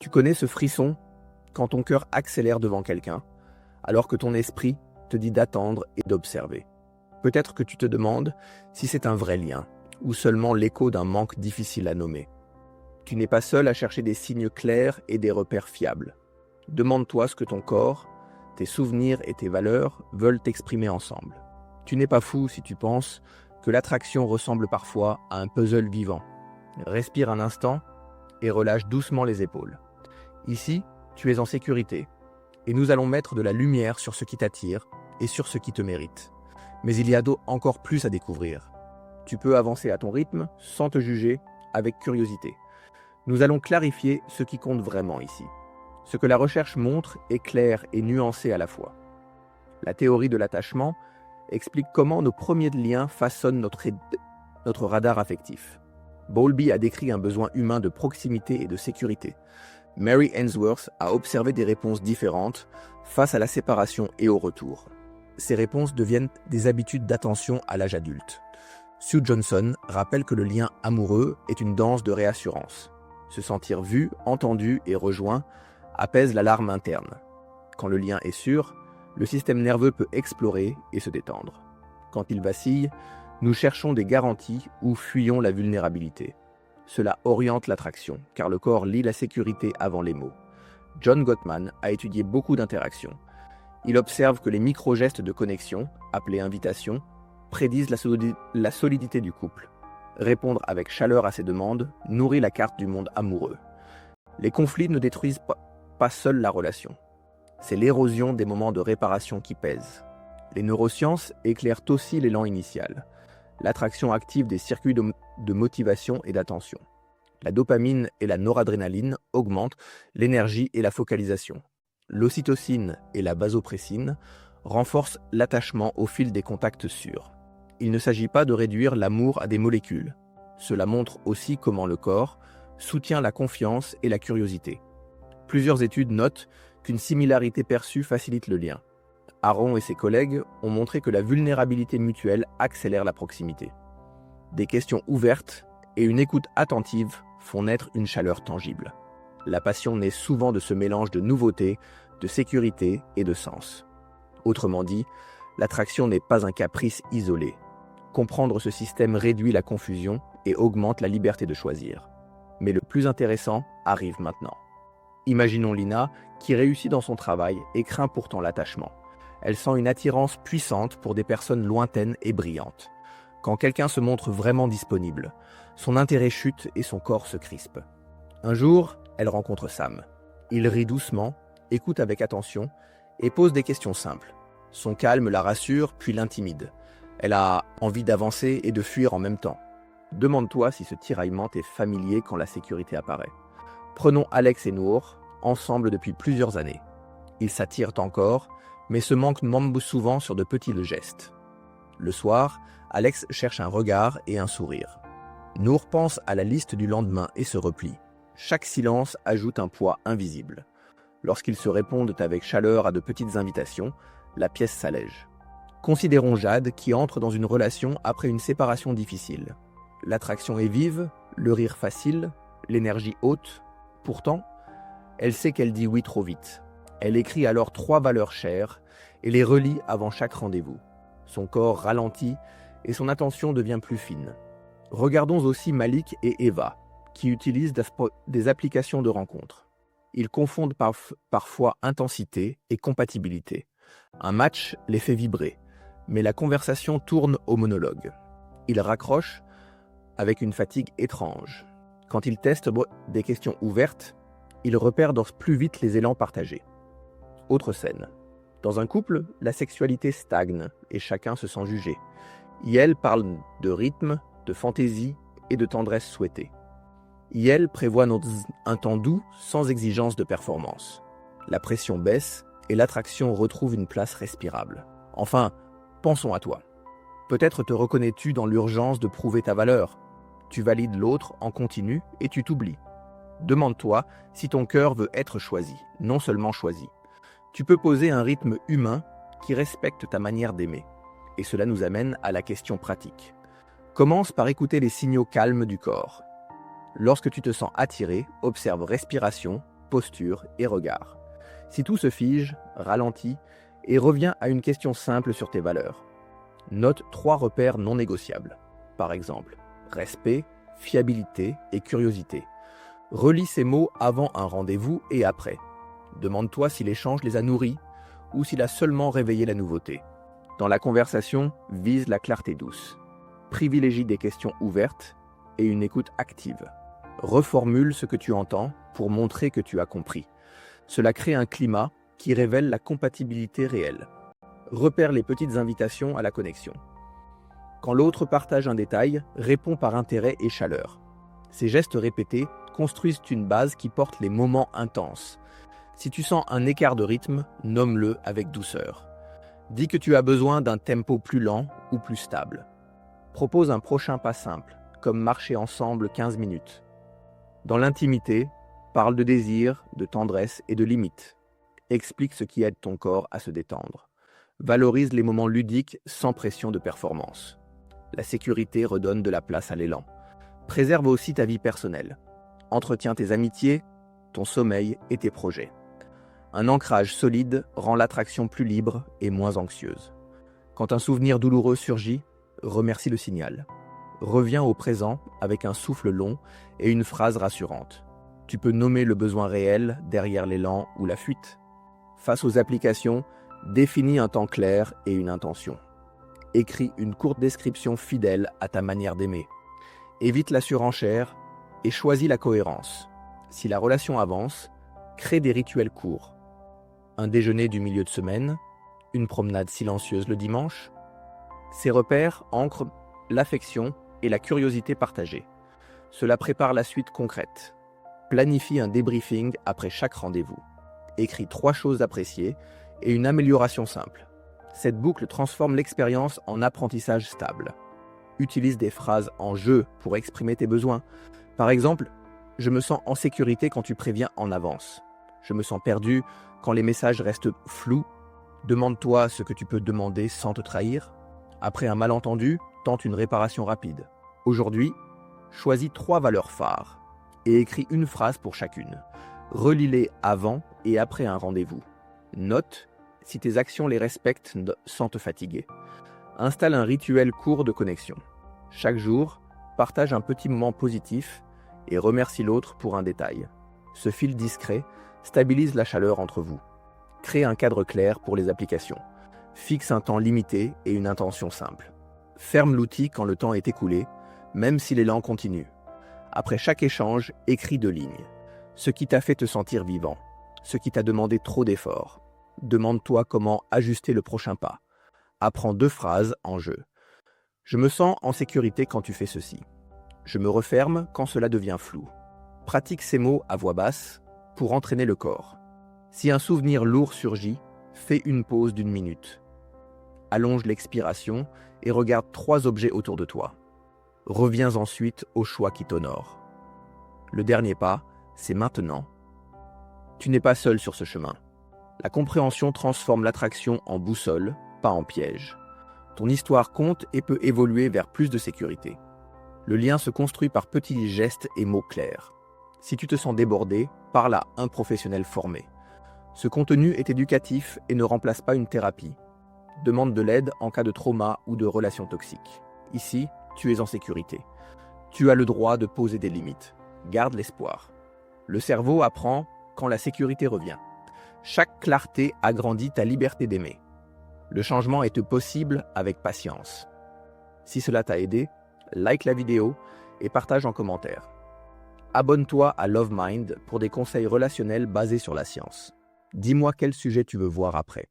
Tu connais ce frisson quand ton cœur accélère devant quelqu'un, alors que ton esprit te dit d'attendre et d'observer. Peut-être que tu te demandes si c'est un vrai lien, ou seulement l'écho d'un manque difficile à nommer. Tu n'es pas seul à chercher des signes clairs et des repères fiables. Demande-toi ce que ton corps, tes souvenirs et tes valeurs veulent t'exprimer ensemble. Tu n'es pas fou si tu penses que l'attraction ressemble parfois à un puzzle vivant. Respire un instant et relâche doucement les épaules. Ici, tu es en sécurité, et nous allons mettre de la lumière sur ce qui t'attire et sur ce qui te mérite. Mais il y a encore plus à découvrir. Tu peux avancer à ton rythme, sans te juger, avec curiosité. Nous allons clarifier ce qui compte vraiment ici. Ce que la recherche montre est clair et nuancé à la fois. La théorie de l'attachement explique comment nos premiers liens façonnent notre radar affectif. Bowlby a décrit un besoin humain de proximité et de sécurité. Mary Ainsworth a observé des réponses différentes face à la séparation et au retour. Ces réponses deviennent des habitudes d'attention à l'âge adulte. Sue Johnson rappelle que le lien amoureux est une danse de réassurance. Se sentir vu, entendu et rejoint apaise l'alarme interne. Quand le lien est sûr, le système nerveux peut explorer et se détendre. Quand il vacille, nous cherchons des garanties ou fuyons la vulnérabilité. Cela oriente l'attraction, car le corps lit la sécurité avant les mots. John Gottman a étudié beaucoup d'interactions. Il observe que les micro-gestes de connexion, appelés invitations, prédisent la solidité du couple. Répondre avec chaleur à ces demandes nourrit la carte du monde amoureux. Les conflits ne détruisent pas seuls la relation. C'est l'érosion des moments de réparation qui pèse. Les neurosciences éclairent aussi l'élan initial. L'attraction active des circuits de motivation et d'attention. La dopamine et la noradrénaline augmentent l'énergie et la focalisation. L'ocytocine et la vasopressine renforcent l'attachement au fil des contacts sûrs. Il ne s'agit pas de réduire l'amour à des molécules. Cela montre aussi comment le corps soutient la confiance et la curiosité. Plusieurs études notent qu'une similarité perçue facilite le lien. Aaron et ses collègues ont montré que la vulnérabilité mutuelle accélère la proximité. Des questions ouvertes et une écoute attentive font naître une chaleur tangible. La passion naît souvent de ce mélange de nouveauté, de sécurité et de sens. Autrement dit, l'attraction n'est pas un caprice isolé. Comprendre ce système réduit la confusion et augmente la liberté de choisir. Mais le plus intéressant arrive maintenant. Imaginons Lina, qui réussit dans son travail et craint pourtant l'attachement. Elle sent une attirance puissante pour des personnes lointaines et brillantes. Quand quelqu'un se montre vraiment disponible, son intérêt chute et son corps se crispe. Un jour, elle rencontre Sam. Il rit doucement, écoute avec attention et pose des questions simples. Son calme la rassure puis l'intimide. Elle a envie d'avancer et de fuir en même temps. Demande-toi si ce tiraillement t'est familier quand la sécurité apparaît. Prenons Alex et Noor, ensemble depuis plusieurs années. Ils s'attirent encore, mais se manquent souvent sur de petits gestes. Le soir, Alex cherche un regard et un sourire. Noor pense à la liste du lendemain et se replie. Chaque silence ajoute un poids invisible. Lorsqu'ils se répondent avec chaleur à de petites invitations, la pièce s'allège. Considérons Jade qui entre dans une relation après une séparation difficile. L'attraction est vive, le rire facile, l'énergie haute. Pourtant, elle sait qu'elle dit oui trop vite. Elle écrit alors 3 valeurs chères et les relit avant chaque rendez-vous. Son corps ralentit et son attention devient plus fine. Regardons aussi Malik et Eva, qui utilisent des applications de rencontres. Ils confondent parfois intensité et compatibilité. Un match les fait vibrer, mais la conversation tourne au monologue. Ils raccrochent avec une fatigue étrange. Quand ils testent des questions ouvertes, ils repèrent plus vite les élans partagés. Autre scène. Dans un couple, la sexualité stagne et chacun se sent jugé. Yael parle de rythme, de fantaisie et de tendresse souhaitée. Yael prévoit un temps doux sans exigence de performance. La pression baisse et l'attraction retrouve une place respirable. Enfin, pensons à toi. Peut-être te reconnais-tu dans l'urgence de prouver ta valeur. Tu valides l'autre en continu et tu t'oublies. Demande-toi si ton cœur veut être choisi, non seulement choisi. Tu peux poser un rythme humain qui respecte ta manière d'aimer. Et cela nous amène à la question pratique. Commence par écouter les signaux calmes du corps. Lorsque tu te sens attiré, observe respiration, posture et regard. Si tout se fige, ralentis et reviens à une question simple sur tes valeurs. Note 3 repères non négociables. Par exemple, respect, fiabilité et curiosité. Relis ces mots avant un rendez-vous et après. Demande-toi si l'échange les a nourris ou s'il a seulement réveillé la nouveauté. Dans la conversation, vise la clarté douce. Privilégie des questions ouvertes et une écoute active. Reformule ce que tu entends pour montrer que tu as compris. Cela crée un climat qui révèle la compatibilité réelle. Repère les petites invitations à la connexion. Quand l'autre partage un détail, réponds par intérêt et chaleur. Ces gestes répétés construisent une base qui porte les moments intenses. Si tu sens un écart de rythme, nomme-le avec douceur. Dis que tu as besoin d'un tempo plus lent ou plus stable. Propose un prochain pas simple, comme marcher ensemble 15 minutes. Dans l'intimité, parle de désir, de tendresse et de limites. Explique ce qui aide ton corps à se détendre. Valorise les moments ludiques sans pression de performance. La sécurité redonne de la place à l'élan. Préserve aussi ta vie personnelle. Entretiens tes amitiés, ton sommeil et tes projets. Un ancrage solide rend l'attraction plus libre et moins anxieuse. Quand un souvenir douloureux surgit, remercie le signal. Reviens au présent avec un souffle long et une phrase rassurante. Tu peux nommer le besoin réel derrière l'élan ou la fuite. Face aux applications, définis un temps clair et une intention. Écris une courte description fidèle à ta manière d'aimer. Évite la surenchère et choisis la cohérence. Si la relation avance, crée des rituels courts. Un déjeuner du milieu de semaine, une promenade silencieuse le dimanche. Ces repères ancrent l'affection et la curiosité partagée. Cela prépare la suite concrète. Planifie un débriefing après chaque rendez-vous. Écris 3 choses appréciées et une amélioration simple. Cette boucle transforme l'expérience en apprentissage stable. Utilise des phrases en jeu pour exprimer tes besoins. Par exemple, je me sens en sécurité quand tu préviens en avance. Je me sens perdu quand les messages restent flous. Demande-toi ce que tu peux demander sans te trahir. Après un malentendu, tente une réparation rapide. Aujourd'hui, choisis 3 valeurs phares et écris une phrase pour chacune. Relis-les avant et après un rendez-vous. Note si tes actions les respectent sans te fatiguer. Installe un rituel court de connexion. Chaque jour, partage un petit moment positif et remercie l'autre pour un détail. Ce fil discret stabilise la chaleur entre vous. Crée un cadre clair pour les applications. Fixe un temps limité et une intention simple. Ferme l'outil quand le temps est écoulé, même si l'élan continue. Après chaque échange, écris 2 lignes. Ce qui t'a fait te sentir vivant. Ce qui t'a demandé trop d'efforts. Demande-toi comment ajuster le prochain pas. Apprends 2 phrases en jeu. Je me sens en sécurité quand tu fais ceci. Je me referme quand cela devient flou. Pratique ces mots à voix basse pour entraîner le corps. Si un souvenir lourd surgit, fais une pause d'1 minute. Allonge l'expiration et regarde 3 objets autour de toi. Reviens ensuite au choix qui t'honore. Le dernier pas, c'est maintenant. Tu n'es pas seul sur ce chemin. La compréhension transforme l'attraction en boussole, pas en piège. Ton histoire compte et peut évoluer vers plus de sécurité. Le lien se construit par petits gestes et mots clairs. Si tu te sens débordé, parle à un professionnel formé. Ce contenu est éducatif et ne remplace pas une thérapie. Demande de l'aide en cas de trauma ou de relation toxique. Ici, tu es en sécurité. Tu as le droit de poser des limites. Garde l'espoir. Le cerveau apprend quand la sécurité revient. Chaque clarté agrandit ta liberté d'aimer. Le changement est possible avec patience. Si cela t'a aidé, like la vidéo et partage en commentaire. Abonne-toi à Love Mind pour des conseils relationnels basés sur la science. Dis-moi quel sujet tu veux voir après.